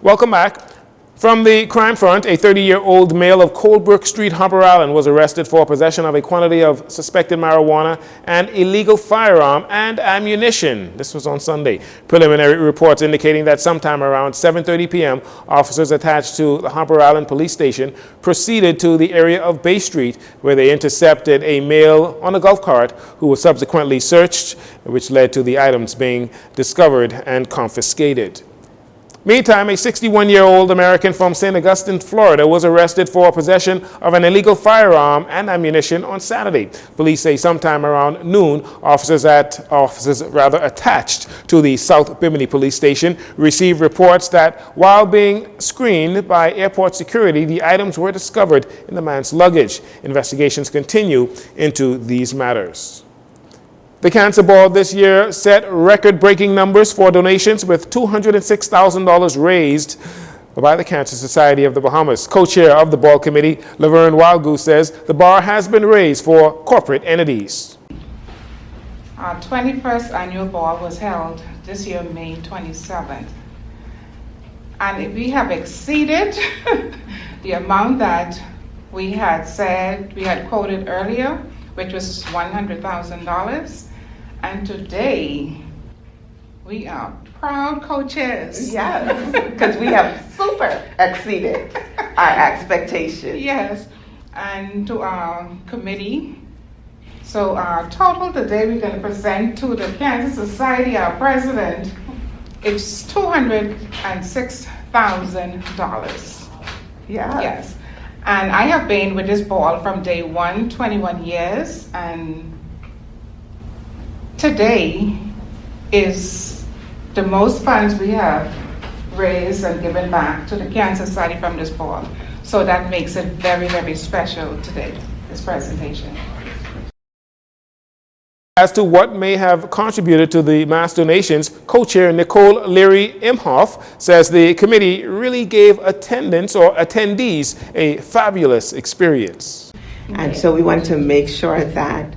Welcome back. From the crime front, a 30-year-old male of Coldbrook Street, Harper Island, was arrested for possession of a quantity of suspected marijuana and illegal firearm and ammunition. This was on Sunday. Preliminary reports indicating that sometime around 7:30 p.m., officers attached to the Harper Island Police Station proceeded to the area of Bay Street, where they intercepted a male on a golf cart who was subsequently searched, which led to the items being discovered and confiscated. Meantime, a 61-year-old American from St. Augustine, Florida, was arrested for possession of an illegal firearm and ammunition on Saturday. Police say sometime around noon, officers attached to the South Bimini Police Station received reports that while being screened by airport security, the items were discovered in the man's luggage. Investigations continue into these matters. The Cancer Ball this year set record-breaking numbers for donations, with $206,000 raised by the Cancer Society of the Bahamas. Co-chair of the ball committee, Laverne Wildgoose, says the bar has been raised for corporate entities. Our 21st annual ball was held this year, May 27th. And we have exceeded the amount that we had quoted earlier, which was $100,000. And today, we are proud co-chairs. Yes, because we have super exceeded our expectations. Yes, and to our committee. So our total today we're going to present to the Cancer Society, our president, it's $206,000. Yeah. Yes. And I have been with this ball from day one, 21 years, and today is the most funds we have raised and given back to the Cancer Society from this ball. So that makes it very, very special today, this presentation. As to what may have contributed to the mass donations, co-chair Nicole Leary Imhoff says the committee really gave attendees a fabulous experience. And so we want to make sure that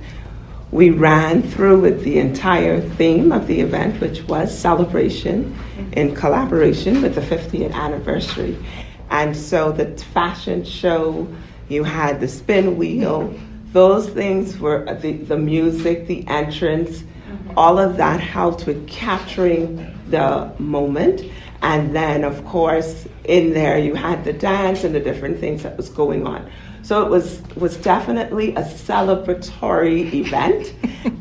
we ran through with the entire theme of the event, which was celebration in collaboration with the 50th anniversary. And so the fashion show, you had the spin wheel, those things were the music, the entrance, all of that helped with capturing the moment. And then, of course, in there you had the dance and the different things that was going on. So it was definitely a celebratory event,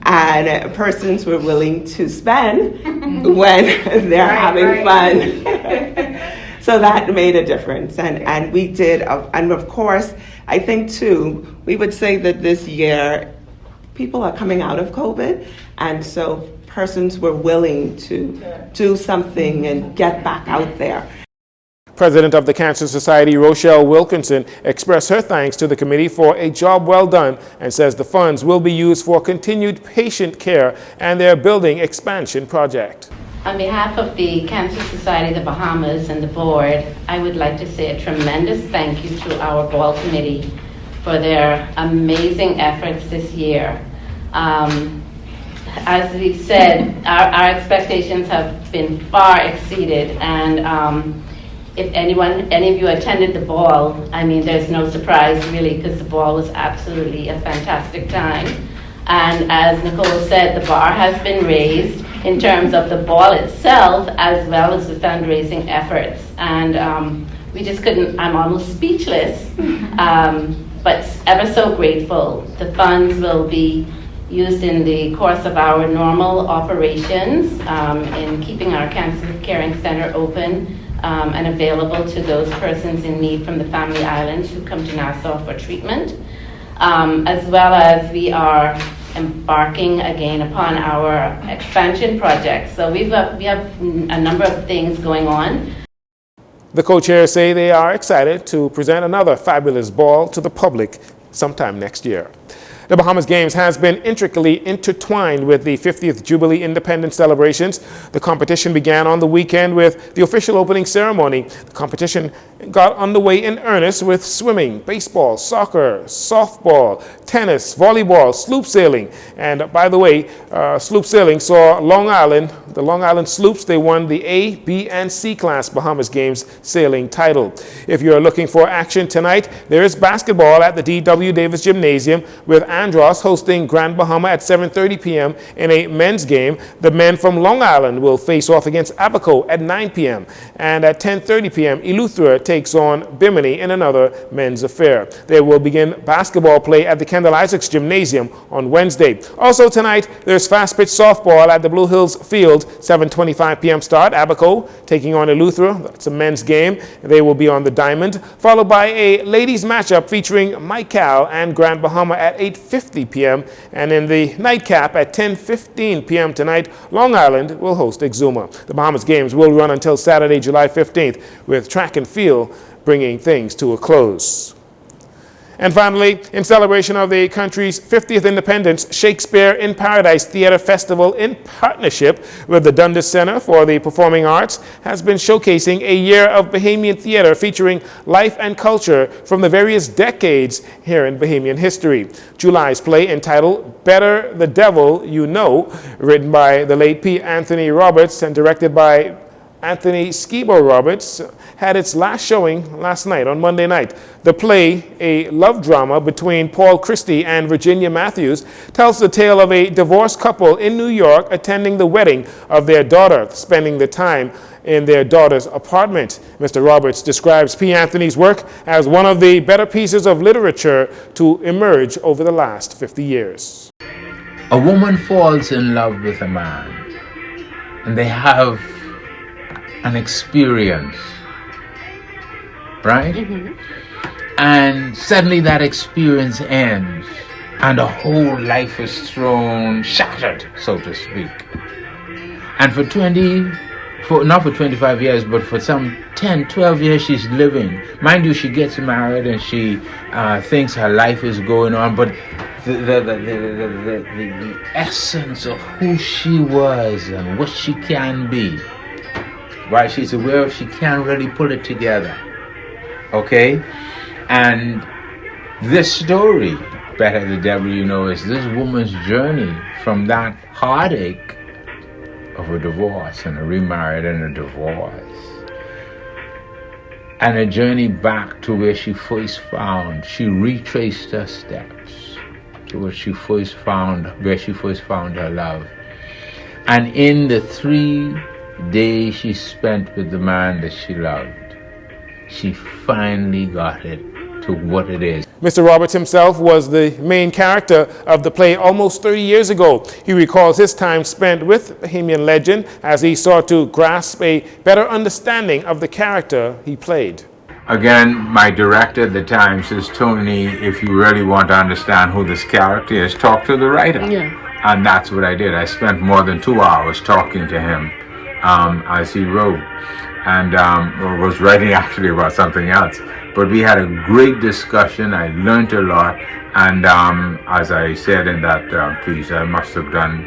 and persons were willing to spend when they're having fun. So that made a difference, and we did, and of course, I think too, we would say that this year, people are coming out of COVID, and so persons were willing to do something and get back out there. President of the Cancer Society, Rochelle Wilkinson, expressed her thanks to the committee for a job well done and says the funds will be used for continued patient care and their building expansion project. On behalf of the Cancer Society of the Bahamas and the board, I would like to say a tremendous thank you to our ball committee for their amazing efforts this year. As we said, our expectations have been far exceeded, and if any of you attended the ball, I mean, there's no surprise really, because the ball was absolutely a fantastic time. And as Nicole said, the bar has been raised in terms of the ball itself as well as the fundraising efforts. And we just couldn't, I'm almost speechless, but ever so grateful. The funds will be used in the course of our normal operations in keeping our cancer caring center open and available to those persons in need from the Family Islands who come to Nassau for treatment, as well as we are embarking again upon our expansion project. So we have a number of things going on. The co-chairs say they are excited to present another fabulous ball to the public sometime next year. The Bahamas Games has been intricately intertwined with the 50th Jubilee Independence celebrations. The competition began on the weekend with the official opening ceremony. The competition got underway in earnest with swimming, baseball, soccer, softball, tennis, volleyball, sloop sailing. And by the way, sloop sailing saw the Long Island sloops, they won the A, B, and C class Bahamas Games sailing title. If you're looking for action tonight, there is basketball at the D.W. Davis Gymnasium with Andros hosting Grand Bahama at 7:30 p.m. in a men's game. The men from Long Island will face off against Abaco at 9 p.m. And at 10:30 p.m., Eleuthera takes on Bimini in another men's affair. They will begin basketball play at the Kendall Isaacs Gymnasium on Wednesday. Also tonight, there's fast-pitch softball at the Blue Hills Field, 7:25 p.m. start. Abaco taking on Eleuthera. That's a men's game. They will be on the diamond, followed by a ladies matchup featuring Mike Cal and Grand Bahama at 8:50 p.m. And in the nightcap at 10:15 p.m. tonight, Long Island will host Exuma. The Bahamas Games will run until Saturday, July 15th, with track and field bringing things to a close. And finally, in celebration of the country's 50th independence, Shakespeare in Paradise Theater Festival, in partnership with the Dundas Center for the Performing Arts, has been showcasing a year of Bahamian theater featuring life and culture from the various decades here in Bahamian history. July's play, entitled Better the Devil You Know, written by the late P. Anthony Roberts and directed by Anthony Skibo Roberts, had its last showing last night on Monday night. The play, a love drama between Paul Christie and Virginia Matthews, tells the tale of a divorced couple in New York attending the wedding of their daughter, spending the time in their daughter's apartment. Mr. Roberts describes P. Anthony's work as one of the better pieces of literature to emerge over the last 50 years. A woman falls in love with a man, and they have an experience, right? And suddenly that experience ends, and the whole life is shattered, so to speak. And not for 25 years, but for some 10, 12 years she's living. Mind you, she gets married and she thinks her life is going on, but the essence of who she was and what she can be, while she's aware of, she can't really pull it together. Okay? And this story, Better the Devil You Know, is this woman's journey from that heartache of a divorce and a remarried and a divorce, and a journey back to where she retraced her steps to where she first found her love. And in the 3 days she spent with the man that she loved, she finally got it to what it is. Mr. Roberts himself was the main character of the play almost 30 years ago. He recalls his time spent with Bahamian legend as he sought to grasp a better understanding of the character he played. Again, my director at the time says, Tony, if you really want to understand who this character is, talk to the writer. Yeah. And that's what I did. I spent more than 2 hours talking to him as he wrote, and was writing actually about something else. But we had a great discussion. I learned a lot, and as I said in that piece, I must have done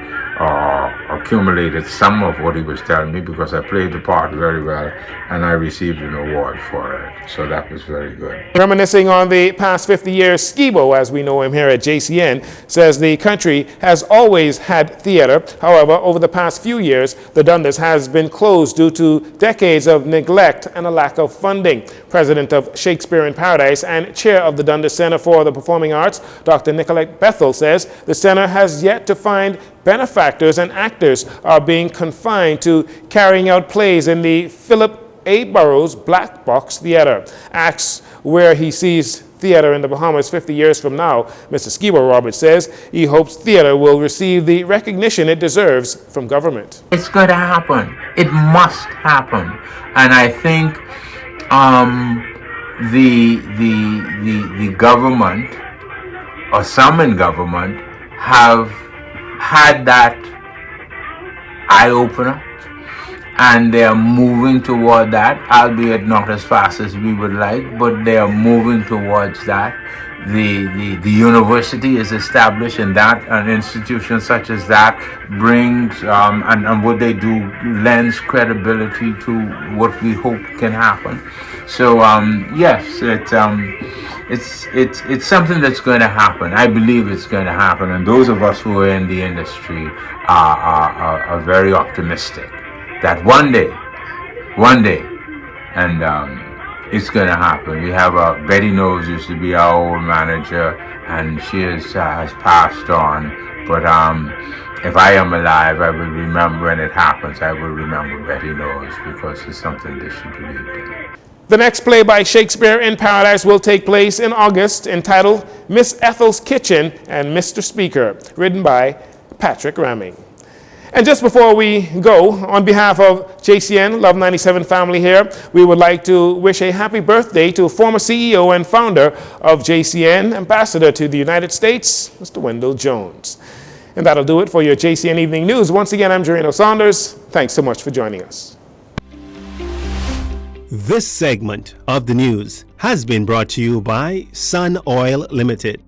accumulated some of what he was telling me, because I played the part very well and I received an award for it. So that was very good. Reminiscing on the past 50 years, Skibo, as we know him here at JCN, says the country has always had theater. However, over the past few years, the Dundas has been closed due to decades of neglect and a lack of funding. President of Shakespeare in Paradise and chair of the Dundas Center for the Performing Arts, Dr. Nicolette Bethel, says the center has yet to find benefactors, and actors are being confined to carrying out plays in the Philip A. Burrows Black Box Theater. Acts where he sees theater in the Bahamas 50 years from now. Mr. Skibo Roberts says he hopes theater will receive the recognition it deserves from government. It's going to happen. It must happen. And I think the government, or some in government, have had that eye-opener, and they are moving toward that, albeit not as fast as we would like, but they are moving towards that. the university is established, and that an institution such as that brings and what they do lends credibility to what we hope can happen. So yes, it's something that's going to happen. I believe it's going to happen, and those of us who are in the industry are very optimistic that one day, and it's going to happen. We have Betty Knowles used to be our old manager, and she has passed on. But if I am alive, I will remember, when it happens, I will remember Betty Knowles, because it's something that she believed in. The next play by Shakespeare in Paradise will take place in August, entitled Miss Ethel's Kitchen and Mr. Speaker, written by Patrick Ramming. And just before we go, on behalf of JCN Love 97 family here, we would like to wish a happy birthday to former CEO and founder of JCN, Ambassador to the United States, Mr. Wendell Jones. And that'll do it for your JCN Evening News. Once again, I'm Jcn Saunders. Thanks so much for joining us. This segment of the news has been brought to you by Sun Oil Limited.